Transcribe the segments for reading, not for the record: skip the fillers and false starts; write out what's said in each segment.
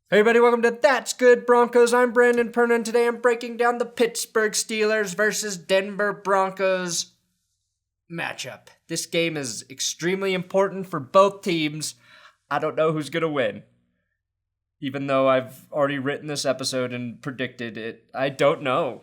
Hey everybody, welcome to That's Good Broncos. I'm Brandon Perna, and today I'm breaking down the Pittsburgh Steelers versus Denver Broncos matchup. This game is extremely important for both teams. I don't know who's going to win. Even though I've already written this episode and predicted it, I don't know.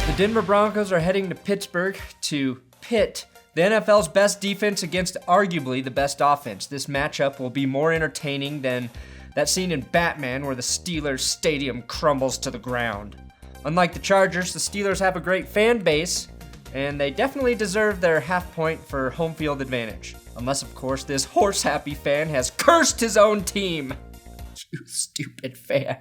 The Denver Broncos are heading to Pittsburgh to pit the NFL's best defense against arguably the best offense. This matchup will be more entertaining than that scene in Batman where the Steelers stadium crumbles to the ground. Unlike the Chargers, the Steelers have a great fan base, and they definitely deserve their half point for home field advantage. Unless, of course, this horse-happy fan has cursed his own team. You stupid fan.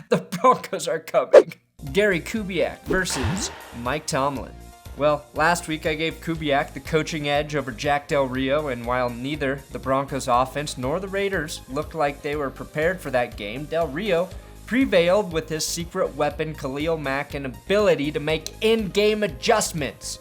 The Broncos are coming. Gary Kubiak versus Mike Tomlin. Well, last week I gave Kubiak the coaching edge over Jack Del Rio, and while neither the Broncos offense nor the Raiders looked like they were prepared for that game, Del Rio prevailed with his secret weapon Khalil Mack and ability to make in-game adjustments.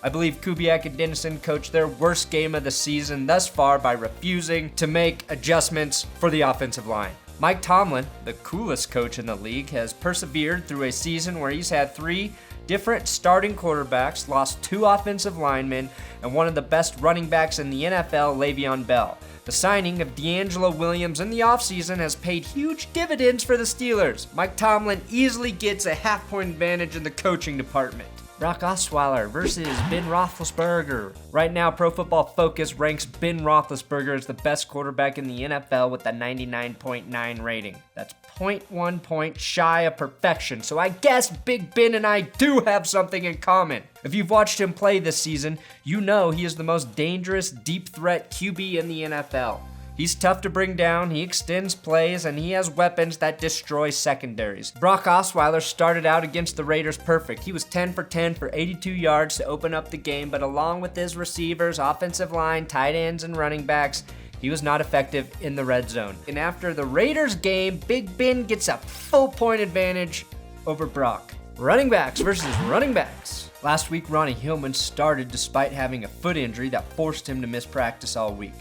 I believe Kubiak and Dennison coached their worst game of the season thus far by refusing to make adjustments for the offensive line. Mike Tomlin, the coolest coach in the league, has persevered through a season where he's had 3 different starting quarterbacks, lost 2 offensive linemen, and one of the best running backs in the NFL, Le'Veon Bell. The signing of D'Angelo Williams in the offseason has paid huge dividends for the Steelers. Mike Tomlin easily gets a half-point advantage in the coaching department. Brock Osweiler versus Ben Roethlisberger. Right now, Pro Football Focus ranks Ben Roethlisberger as the best quarterback in the NFL with a 99.9 rating. That's 0.1 point shy of perfection, so I guess Big Ben and I do have something in common. If you've watched him play this season, you know he is the most dangerous deep threat QB in the NFL. He's tough to bring down, he extends plays, and he has weapons that destroy secondaries. Brock Osweiler started out against the Raiders perfect. He was 10 for 10 for 82 yards to open up the game, but along with his receivers, offensive line, tight ends, and running backs, he was not effective in the red zone. And after the Raiders game, Big Ben gets a full point advantage over Brock. Running backs versus running backs. Last week, Ronnie Hillman started despite having a foot injury that forced him to miss practice all week.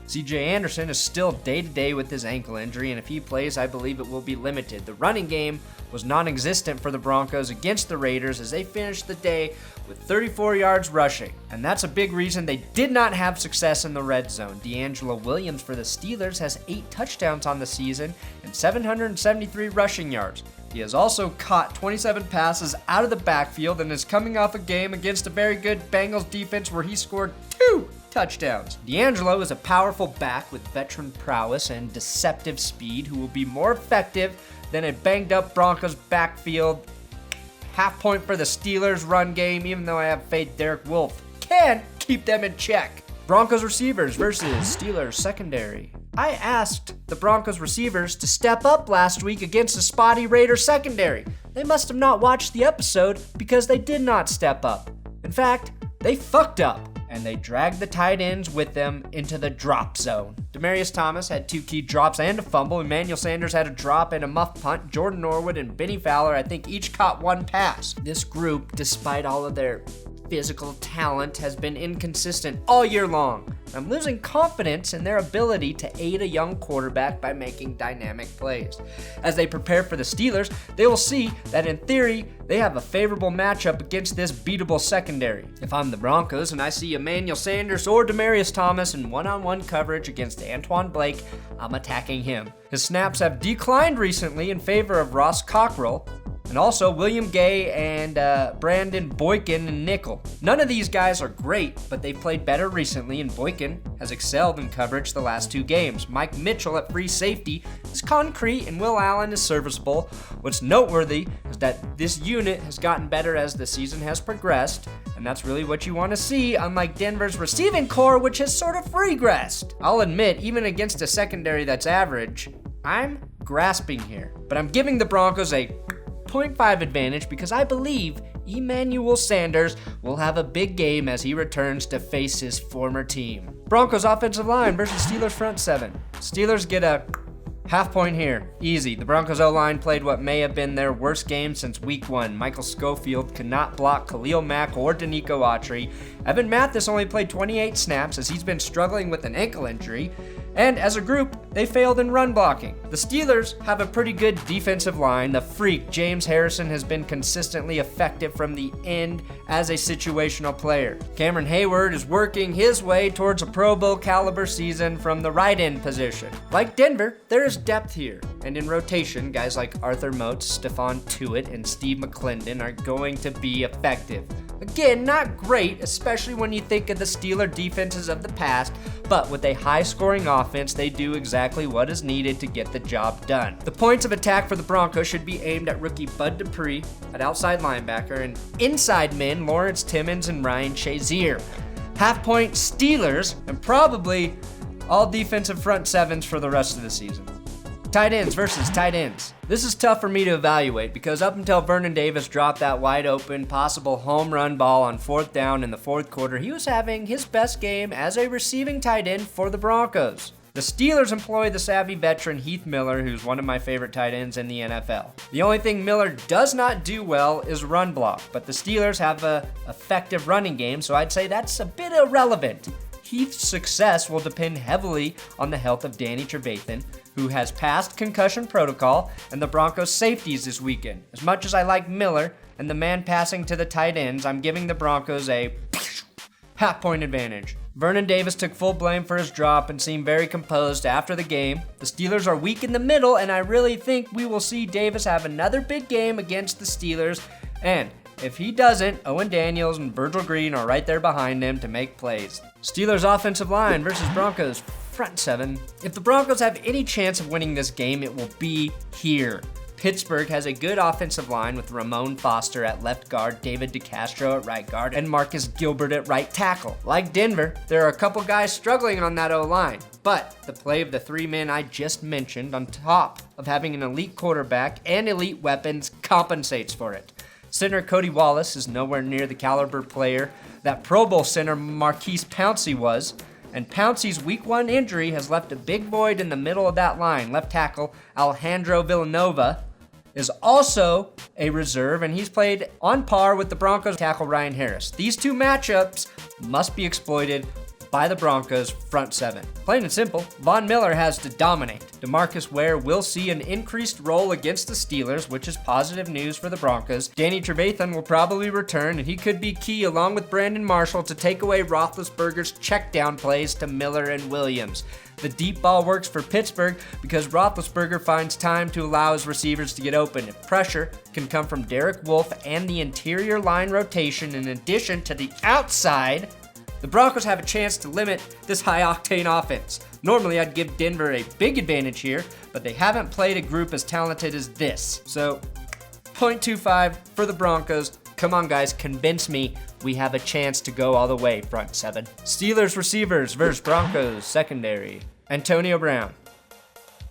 C.J. Anderson is still day-to-day with his ankle injury, and if he plays, I believe it will be limited. The running game was non-existent for the Broncos against the Raiders as they finished the day with 34 yards rushing, and that's a big reason they did not have success in the red zone. D'Angelo Williams for the Steelers has 8 touchdowns on the season and 773 rushing yards. He has also caught 27 passes out of the backfield and is coming off a game against a very good Bengals defense where he scored 2 touchdowns. D'Angelo is a powerful back with veteran prowess and deceptive speed who will be more effective than a banged-up Broncos backfield. Half point for the Steelers run game, even though I have faith Derek Wolfe can keep them in check. Broncos receivers versus Steelers secondary. I asked the Broncos receivers to step up last week against a spotty Raiders secondary. They must have not watched the episode because they did not step up. In fact, they fucked up, and they dragged the tight ends with them into the drop zone. Demaryius Thomas had 2 key drops and a fumble. Emmanuel Sanders had a drop and a muff punt. Jordan Norwood and Benny Fowler, I think, each caught 1 pass. This group, despite all of their physical talent, has been inconsistent all year long. I'm losing confidence in their ability to aid a young quarterback by making dynamic plays. As they prepare for the Steelers, they will see that in theory, they have a favorable matchup against this beatable secondary. If I'm the Broncos and I see Emmanuel Sanders or Demaryius Thomas in one-on-one coverage against Antoine Blake, I'm attacking him. His snaps have declined recently in favor of Ross Cockrell, and also William Gay and Brandon Boykin in nickel. None of these guys are great, but they've played better recently, and Boykin has excelled in coverage the last 2 games. Mike Mitchell at free safety is concrete, and Will Allen is serviceable. What's noteworthy is that this unit has gotten better as the season has progressed, and that's really what you want to see, unlike Denver's receiving core, which has sort of regressed. I'll admit, even against a secondary that's average, I'm grasping here, but I'm giving the Broncos a 0.5 advantage because I believe Emmanuel Sanders will have a big game as he returns to face his former team. Broncos offensive line versus Steelers front 7. Steelers get a Half point here, easy. The Broncos O-line played what may have been their worst game since week 1. Michael Schofield could not block Khalil Mack or Danico Autry. Evan Mathis only played 28 snaps as he's been struggling with an ankle injury. And as a group, they failed in run blocking. The Steelers have a pretty good defensive line. The freak, James Harrison, has been consistently effective from the end as a situational player. Cameron Hayward is working his way towards a Pro Bowl caliber season from the right end position. Like Denver, there is depth here. And in rotation, guys like Arthur Moats, Stephon Tuitt, and Steve McClendon are going to be effective. Again, not great, especially when you think of the Steeler defenses of the past, but with a high-scoring offense, they do exactly what is needed to get the job done. The points of attack for the Broncos should be aimed at rookie Bud Dupree at outside linebacker and inside men Lawrence Timmons and Ryan Shazier. Half-point Steelers, and probably all defensive front sevens for the rest of the season. Tight ends versus tight ends. This is tough for me to evaluate because up until Vernon Davis dropped that wide open possible home run ball on 4th down in the 4th quarter, he was having his best game as a receiving tight end for the Broncos. The Steelers employ the savvy veteran Heath Miller, who's one of my favorite tight ends in the NFL. The only thing Miller does not do well is run block, but the Steelers have an effective running game, so I'd say that's a bit irrelevant. Heath's success will depend heavily on the health of Danny Trevathan, who has passed concussion protocol, and the Broncos' safeties this weekend. As much as I like Miller and the man passing to the tight ends, I'm giving the Broncos a half-point advantage. Vernon Davis took full blame for his drop and seemed very composed after the game. The Steelers are weak in the middle, and I really think we will see Davis have another big game against the Steelers, and if he doesn't, Owen Daniels and Virgil Green are right there behind him to make plays. Steelers offensive line versus Broncos front seven. If the Broncos have any chance of winning this game, it will be here. Pittsburgh has a good offensive line with Ramon Foster at left guard, David DeCastro at right guard, and Marcus Gilbert at right tackle. Like Denver, there are a couple guys struggling on that O-line, but the play of the 3 men I just mentioned, on top of having an elite quarterback and elite weapons, compensates for it. Center Cody Wallace is nowhere near the caliber player that Pro Bowl center Marquise Pouncey was, and Pouncey's week 1 injury has left a big void in the middle of that line. Left tackle Alejandro Villanova is also a reserve, and he's played on par with the Broncos tackle Ryan Harris. These two matchups must be exploited by the Broncos front seven. Plain and simple, Von Miller has to dominate. DeMarcus Ware will see an increased role against the Steelers, which is positive news for the Broncos. Danny Trevathan will probably return, and he could be key along with Brandon Marshall to take away Roethlisberger's check down plays to Miller and Williams. The deep ball works for Pittsburgh because Roethlisberger finds time to allow his receivers to get open. If pressure can come from Derek Wolfe and the interior line rotation in addition to the outside, the Broncos have a chance to limit this high-octane offense. Normally, I'd give Denver a big advantage here, but they haven't played a group as talented as this. So, 0.25 for the Broncos. Come on, guys, convince me we have a chance to go all the way, front seven. Steelers receivers versus Broncos secondary. Antonio Brown.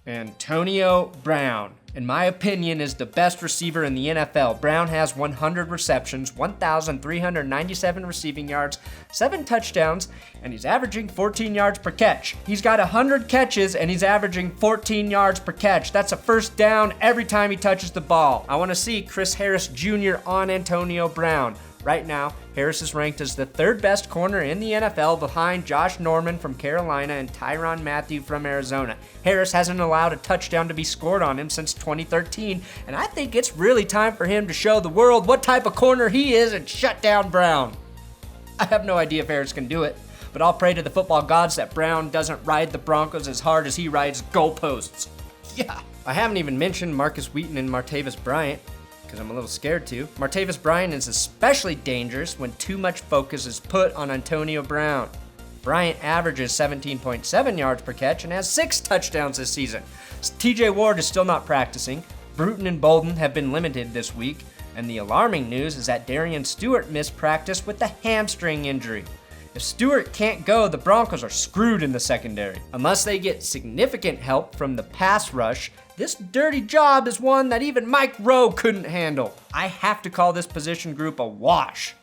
Antonio Brown, in my opinion, is the best receiver in the NFL. Brown has 100 receptions, 1,397 receiving yards, 7 touchdowns, and he's averaging 14 yards per catch. He's got 100 catches, and he's averaging 14 yards per catch. That's a first down every time he touches the ball. I want to see Chris Harris Jr. on Antonio Brown. Right now, Harris is ranked as the 3rd best corner in the NFL behind Josh Norman from Carolina and Tyrann Mathieu from Arizona. Harris hasn't allowed a touchdown to be scored on him since 2013, and I think it's really time for him to show the world what type of corner he is and shut down Brown. I have no idea if Harris can do it, but I'll pray to the football gods that Brown doesn't ride the Broncos as hard as he rides goalposts. Yeah. I haven't even mentioned Marcus Wheaton and Martavis Bryant, because I'm a little scared to. Martavis Bryant is especially dangerous when too much focus is put on Antonio Brown. Bryant averages 17.7 yards per catch and has 6 touchdowns this season. TJ Ward is still not practicing. Bruton and Bolden have been limited this week, and the alarming news is that Darian Stewart missed practice with a hamstring injury. If Stewart can't go, the Broncos are screwed in the secondary. Unless they get significant help from the pass rush, this dirty job is one that even Mike Rowe couldn't handle. I have to call this position group a wash.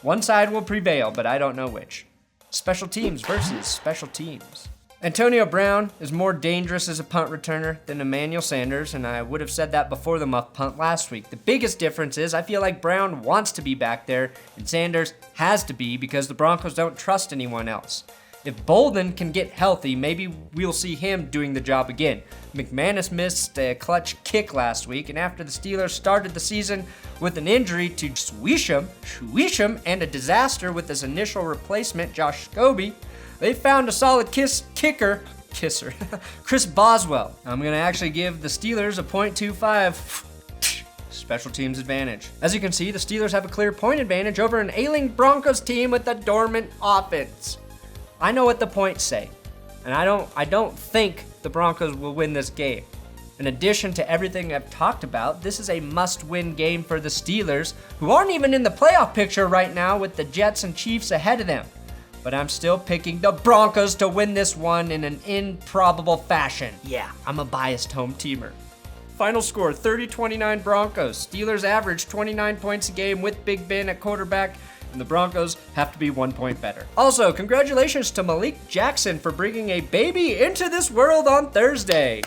One side will prevail, but I don't know which. Special teams versus special teams. Antonio Brown is more dangerous as a punt returner than Emmanuel Sanders, and I would have said that before the muff punt last week. The biggest difference is I feel like Brown wants to be back there, and Sanders has to be because the Broncos don't trust anyone else. If Bolden can get healthy, maybe we'll see him doing the job again. McManus missed a clutch kick last week, and after the Steelers started the season with an injury to Shweesham, and a disaster with his initial replacement, Josh Scobie, they found a solid kisser, Chris Boswell. I'm going to actually give the Steelers a .25 special teams advantage. As you can see, the Steelers have a clear point advantage over an ailing Broncos team with a dormant offense. I know what the points say, and I don't think the Broncos will win this game. In addition to everything I've talked about, this is a must-win game for the Steelers, who aren't even in the playoff picture right now with the Jets and Chiefs ahead of them. But I'm still picking the Broncos to win this one in an improbable fashion. Yeah, I'm a biased home teamer. Final score, 30-29 Broncos. Steelers average 29 points a game with Big Ben at quarterback, and the Broncos have to be 1 point better. Also, congratulations to Malik Jackson for bringing a baby into this world on Thursday.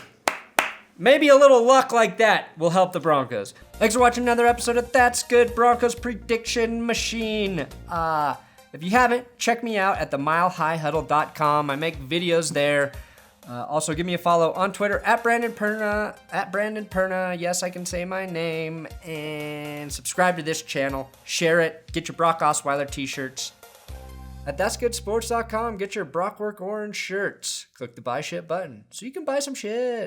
Maybe a little luck like that will help the Broncos. Thanks for watching another episode of That's Good Broncos Prediction Machine. If you haven't, check me out at themilehighhuddle.com. I make videos there. Also, give me a follow on Twitter at Brandon Perna. Yes, I can say my name. And subscribe to this channel. Share it. Get your Brock Osweiler t-shirts. At ThatsGoodSports.com, get your Brockwork orange shirts. Click the buy shit button so you can buy some shit.